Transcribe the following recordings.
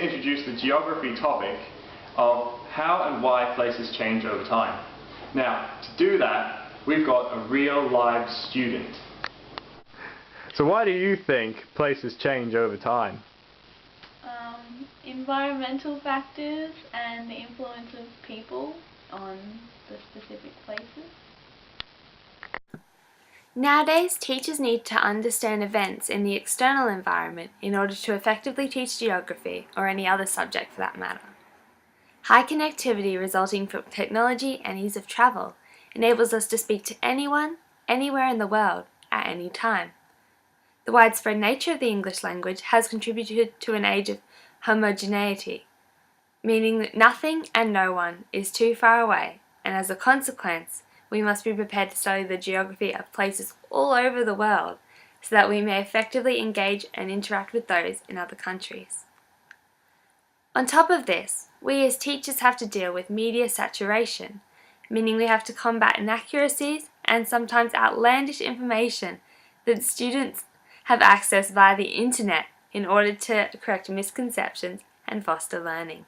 to introduce the geography topic of how and why places change over time. Now, to do that, we've got a real live student. So why do you think places change over time? Environmental factors and the influence of people on the specific places. Nowadays, teachers need to understand events in the external environment in order to effectively teach geography or any other subject for that matter. High connectivity resulting from technology and ease of travel enables us to speak to anyone, anywhere in the world, at any time. The widespread nature of the English language has contributed to an age of homogeneity, meaning that nothing and no one is too far away, and as a consequence, we must be prepared to study the geography of places all over the world so that we may effectively engage and interact with those in other countries. On top of this, we as teachers have to deal with media saturation, meaning we have to combat inaccuracies and sometimes outlandish information that students have access via the internet in order to correct misconceptions and foster learning.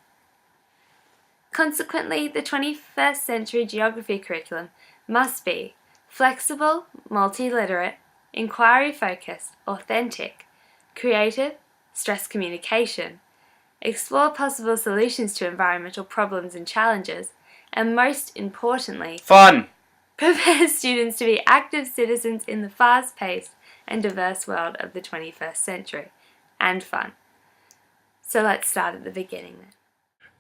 Consequently, the 21st century geography curriculum must be flexible, multiliterate, inquiry-focused, authentic, creative, stress communication, explore possible solutions to environmental problems and challenges, and most importantly, fun! Prepare students to be active citizens in the fast-paced and diverse world of the 21st century, and fun. So let's start at the beginning then.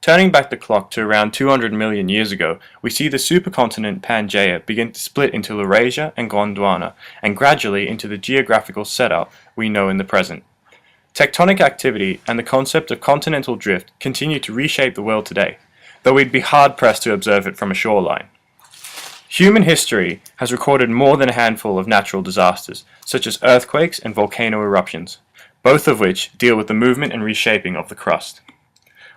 Turning back the clock to around 200 million years ago, we see the supercontinent Pangaea begin to split into Laurasia and Gondwana, and gradually into the geographical setup we know in the present. Tectonic activity and the concept of continental drift continue to reshape the world today, though we'd be hard-pressed to observe it from a shoreline. Human history has recorded more than a handful of natural disasters, such as earthquakes and volcano eruptions, both of which deal with the movement and reshaping of the crust.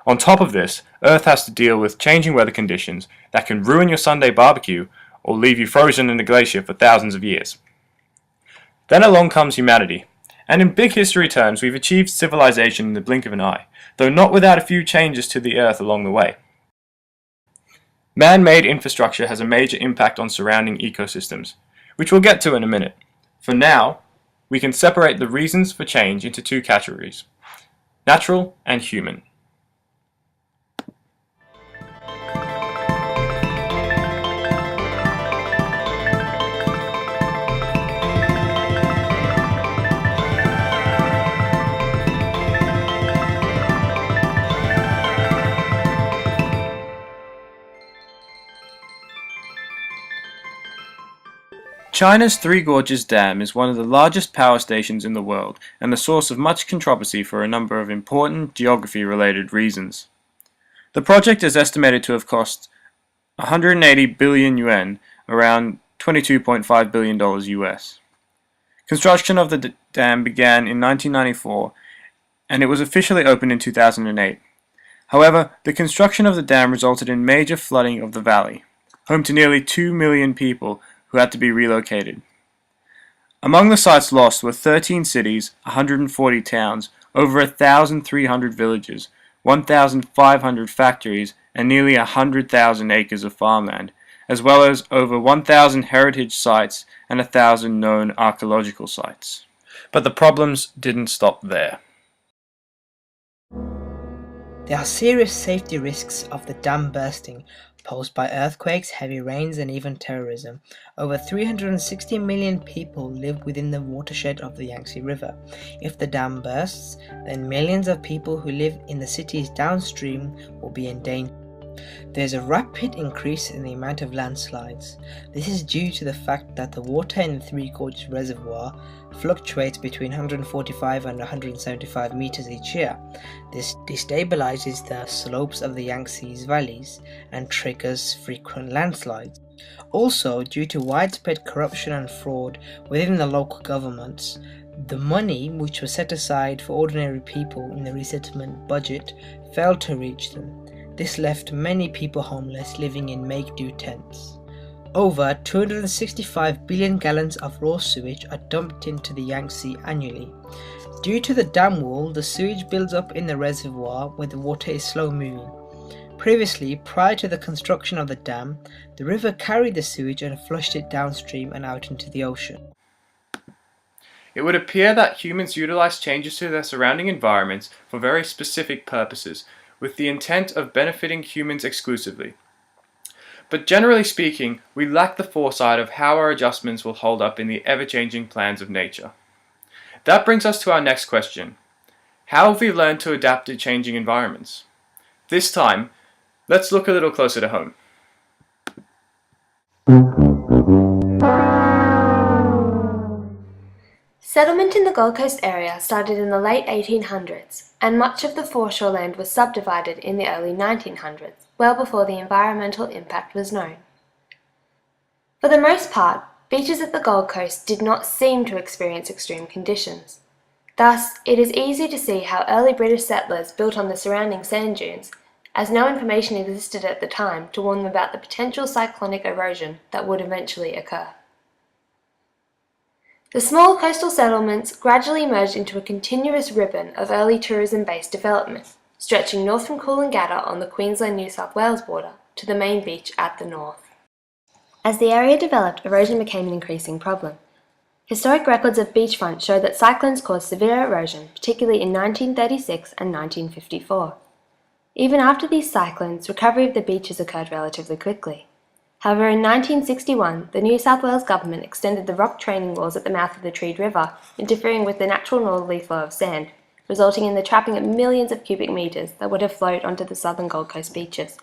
On top of this, Earth has to deal with changing weather conditions that can ruin your Sunday barbecue or leave you frozen in a glacier for thousands of years. Then along comes humanity, and in big history terms we've achieved civilization in the blink of an eye, though not without a few changes to the Earth along the way. Man-made infrastructure has a major impact on surrounding ecosystems, which we'll get to in a minute. For now, we can separate the reasons for change into two categories: natural and human. China's Three Gorges Dam is one of the largest power stations in the world and the source of much controversy for a number of important geography-related reasons. The project is estimated to have cost 180 billion yuan, around $22.5 billion US. Construction of the dam began in 1994 and it was officially opened in 2008. However, the construction of the dam resulted in major flooding of the valley, home to nearly 2 million people who had to be relocated. Among the sites lost were 13 cities, 140 towns, over 1,300 villages, 1,500 factories, and nearly 100,000 acres of farmland, as well as over 1,000 heritage sites and 1,000 known archaeological sites. But the problems didn't stop there. There are serious safety risks of the dam bursting, posed by earthquakes, heavy rains, and even terrorism. Over 360 million people live within the watershed of the Yangtze River. If the dam bursts, then millions of people who live in the cities downstream will be in danger. There is a rapid increase in the amount of landslides. This is due to the fact that the water in the Three Gorges Reservoir fluctuates between 145 and 175 meters each year. This destabilizes the slopes of the Yangtze's valleys and triggers frequent landslides. Also, due to widespread corruption and fraud within the local governments, the money which was set aside for ordinary people in the resettlement budget failed to reach them. This left many people homeless, living in make-do tents. Over 265 billion gallons of raw sewage are dumped into the Yangtze annually. Due to the dam wall, the sewage builds up in the reservoir where the water is slow moving. Previously, prior to the construction of the dam, the river carried the sewage and flushed it downstream and out into the ocean. It would appear that humans utilize changes to their surrounding environments for very specific purposes, with the intent of benefiting humans exclusively. But generally speaking, we lack the foresight of how our adjustments will hold up in the ever-changing plans of nature. That brings us to our next question. How have we learned to adapt to changing environments? This time, let's look a little closer to home. Settlement in the Gold Coast area started in the late 1800s, and much of the foreshore land was subdivided in the early 1900s, well before the environmental impact was known. For the most part, beaches at the Gold Coast did not seem to experience extreme conditions. Thus, it is easy to see how early British settlers built on the surrounding sand dunes, as no information existed at the time to warn them about the potential cyclonic erosion that would eventually occur. The small coastal settlements gradually merged into a continuous ribbon of early tourism-based development, stretching north from Coolangatta on the Queensland-New South Wales border to the main beach at the north. As the area developed, erosion became an increasing problem. Historic records of beachfront show that cyclones caused severe erosion, particularly in 1936 and 1954. Even after these cyclones, recovery of the beaches occurred relatively quickly. However, in 1961, the New South Wales government extended the rock training walls at the mouth of the Tweed River, interfering with the natural northerly flow of sand, resulting in the trapping of millions of cubic metres that would have flowed onto the southern Gold Coast beaches.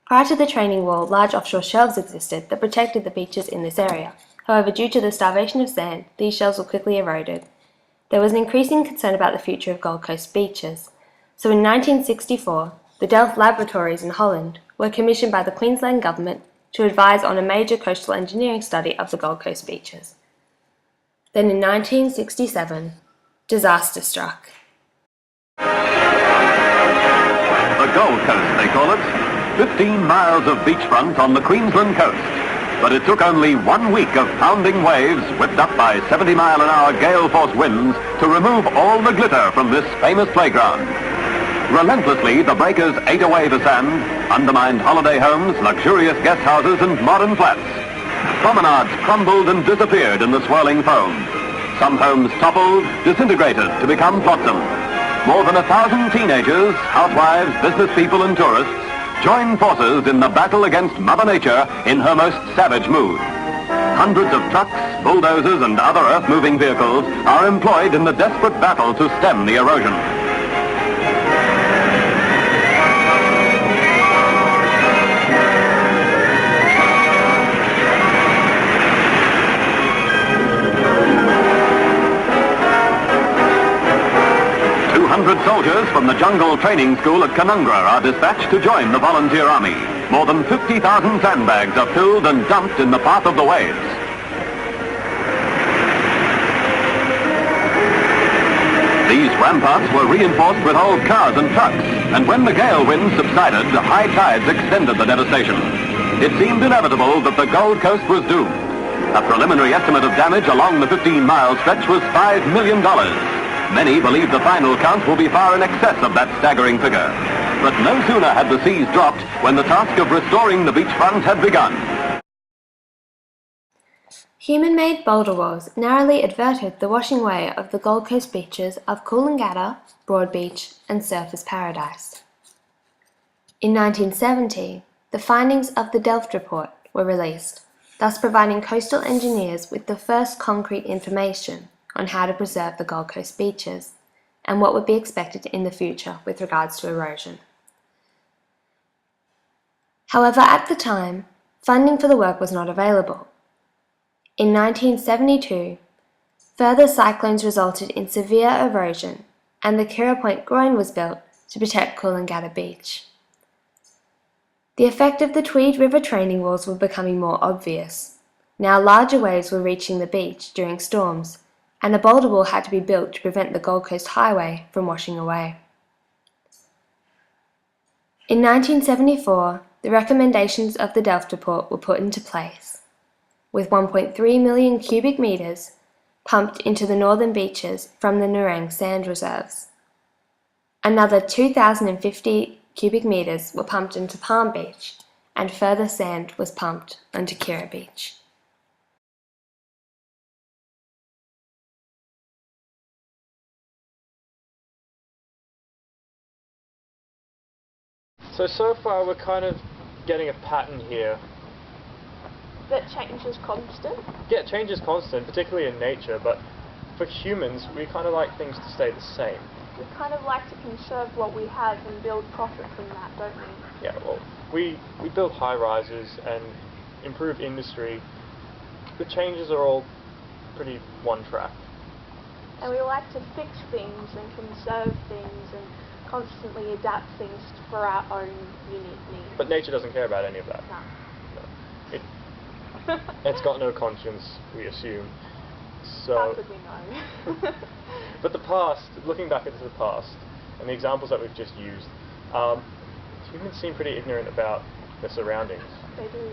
Prior to the training wall, large offshore shelves existed that protected the beaches in this area. However, due to the starvation of sand, these shelves were quickly eroded. There was an increasing concern about the future of Gold Coast beaches. So in 1964, the Delft Laboratories in Holland were commissioned by the Queensland Government to advise on a major coastal engineering study of the Gold Coast beaches. Then in 1967, disaster struck. The Gold Coast, they call it. 15 miles of beachfront on the Queensland coast. But it took only 1 week of pounding waves, whipped up by 70-mile-an-hour gale-force winds, to remove all the glitter from this famous playground. Relentlessly, the breakers ate away the sand, undermined holiday homes, luxurious guest houses, and modern flats. Promenades crumbled and disappeared in the swirling foam. Some homes toppled, disintegrated to become flotsam. More than 1,000 teenagers, housewives, business people, and tourists joined forces in the battle against Mother Nature in her most savage mood. Hundreds of trucks, bulldozers, and other earth-moving vehicles are employed in the desperate battle to stem the erosion. 200 soldiers from the Jungle Training School at Canungra are dispatched to join the volunteer army. More than 50,000 sandbags are filled and dumped in the path of the waves. These ramparts were reinforced with old cars and trucks, and when the gale winds subsided, the high tides extended the devastation. It seemed inevitable that the Gold Coast was doomed. A preliminary estimate of damage along the 15-mile stretch was $5 million. Many believe the final count will be far in excess of that staggering figure. But no sooner had the seas dropped when the task of restoring the beachfront had begun. Human-made boulder walls narrowly averted the washing away of the Gold Coast beaches of Coolangatta, Broadbeach, and Surfers Paradise. In 1970, the findings of the Delft report were released, thus providing coastal engineers with the first concrete information on how to preserve the Gold Coast beaches and what would be expected in the future with regards to erosion. However, at the time, funding for the work was not available. In 1972, further cyclones resulted in severe erosion, and the Kira Point groin was built to protect Coolangatta Beach. The effect of the Tweed River training walls was becoming more obvious. Now larger waves were reaching the beach during storms, and a boulder wall had to be built to prevent the Gold Coast Highway from washing away. In 1974, the recommendations of the Delft report were put into place. With 1.3 million cubic metres, pumped into the northern beaches from the Nerang sand reserves. Another 2,050 cubic metres were pumped into Palm Beach, and further sand was pumped onto Kira Beach. So far we're kind of getting a pattern here. That change is constant. Yeah, change is constant, particularly in nature, but for humans, we kind of like things to stay the same. We kind of like to conserve what we have and build profit from that, don't we? Yeah, well, we build high-rises and improve industry. The changes are all pretty one-track. And we like to fix things and conserve things and constantly adapt things for our own unique needs. But nature doesn't care about any of that. No. It's got no conscience, we assume. So, how could we know? but the past, looking back into the past, and the examples that we've just used, humans seem pretty ignorant about their surroundings. They do.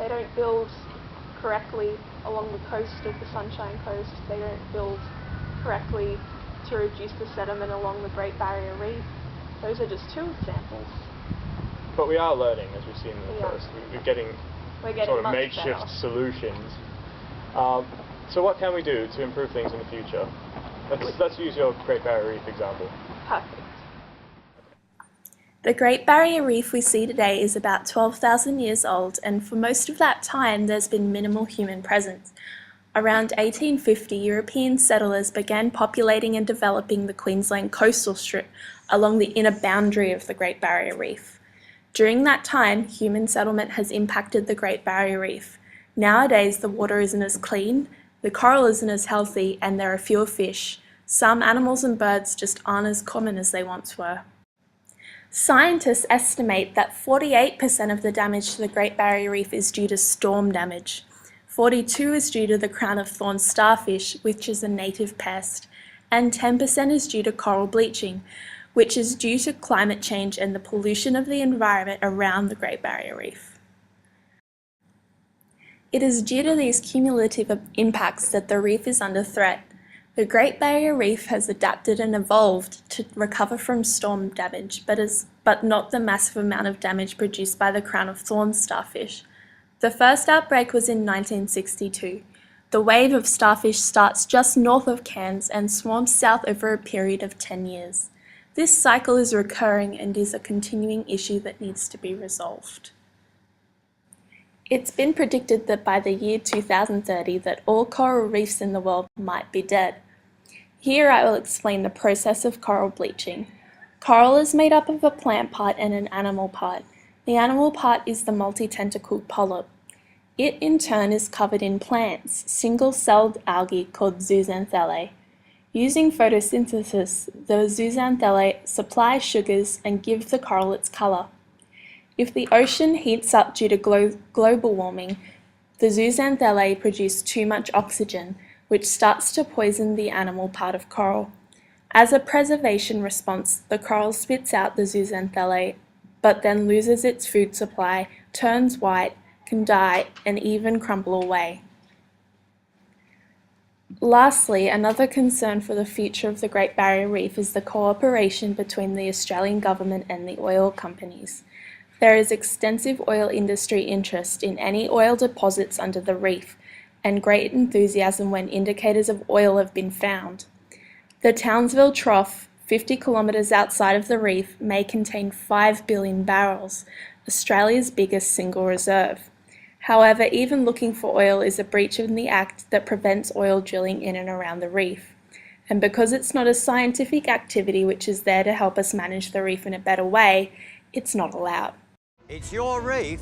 They don't build correctly along the coast of the Sunshine Coast. They don't build correctly to reduce the sediment along the Great Barrier Reef. Those are just two examples. But we are learning, as we've seen in the Yeah. first. We're getting sort of much makeshift better. solutions. So what can we do to improve things in the future? Let's use your Great Barrier Reef example. Perfect. The Great Barrier Reef we see today is about 12,000 years old, and for most of that time there's been minimal human presence. Around 1850, European settlers began populating and developing the Queensland coastal strip along the inner boundary of the Great Barrier Reef. During that time, human settlement has impacted the Great Barrier Reef. Nowadays, the water isn't as clean, the coral isn't as healthy, and there are fewer fish. Some animals and birds just aren't as common as they once were. Scientists estimate that 48% of the damage to the Great Barrier Reef is due to storm damage. 42% is due to the crown of thorns starfish, which is a native pest, and 10% is due to coral bleaching, which is due to climate change and the pollution of the environment around the Great Barrier Reef. It is due to these cumulative impacts that the reef is under threat. The Great Barrier Reef has adapted and evolved to recover from storm damage, but not the massive amount of damage produced by the crown of thorns starfish. The first outbreak was in 1962. The wave of starfish starts just north of Cairns and swarms south over a period of 10 years. This cycle is recurring and is a continuing issue that needs to be resolved. It's been predicted that by the year 2030 that all coral reefs in the world might be dead. Here I will explain the process of coral bleaching. Coral is made up of a plant part and an animal part. The animal part is the multi-tentacled polyp. It in turn is covered in plants, single-celled algae called zooxanthellae. Using photosynthesis, the zooxanthellae supply sugars and give the coral its colour. If the ocean heats up due to global warming, the zooxanthellae produce too much oxygen, which starts to poison the animal part of coral. As a preservation response, the coral spits out the zooxanthellae, but then loses its food supply, turns white, can die, and even crumble away. Lastly, another concern for the future of the Great Barrier Reef is the cooperation between the Australian government and the oil companies. There is extensive oil industry interest in any oil deposits under the reef, and great enthusiasm when indicators of oil have been found. The Townsville Trough, 50 kilometres outside of the reef, may contain 5 billion barrels, Australia's biggest single reserve. However, even looking for oil is a breach of the Act that prevents oil drilling in and around the reef. And because it's not a scientific activity which is there to help us manage the reef in a better way, it's not allowed. It's your reef,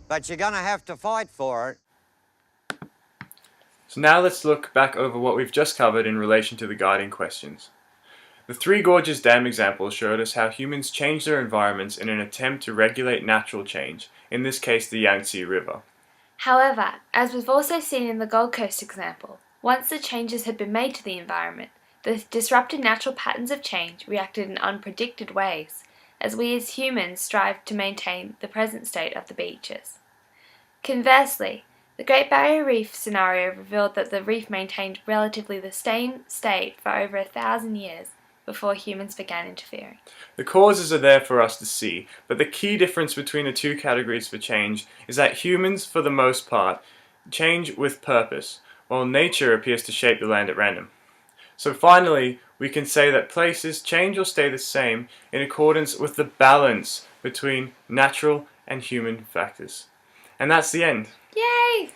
but you're going to have to fight for it. So now let's look back over what we've just covered in relation to the guiding questions. The Three Gorges Dam example showed us how humans change their environments in an attempt to regulate natural change, in this case the Yangtze River. However, as we've also seen in the Gold Coast example, once the changes had been made to the environment, the disrupted natural patterns of change reacted in unpredicted ways, as we as humans strive to maintain the present state of the beaches. Conversely, The Great Barrier Reef scenario revealed that the reef maintained relatively the same state for over 1,000 years before humans began interfering. The causes are there for us to see, but the key difference between the two categories for change is that humans, for the most part, change with purpose, while nature appears to shape the land at random. So finally, we can say that places change or stay the same in accordance with the balance between natural and human factors. And that's the end. Yay!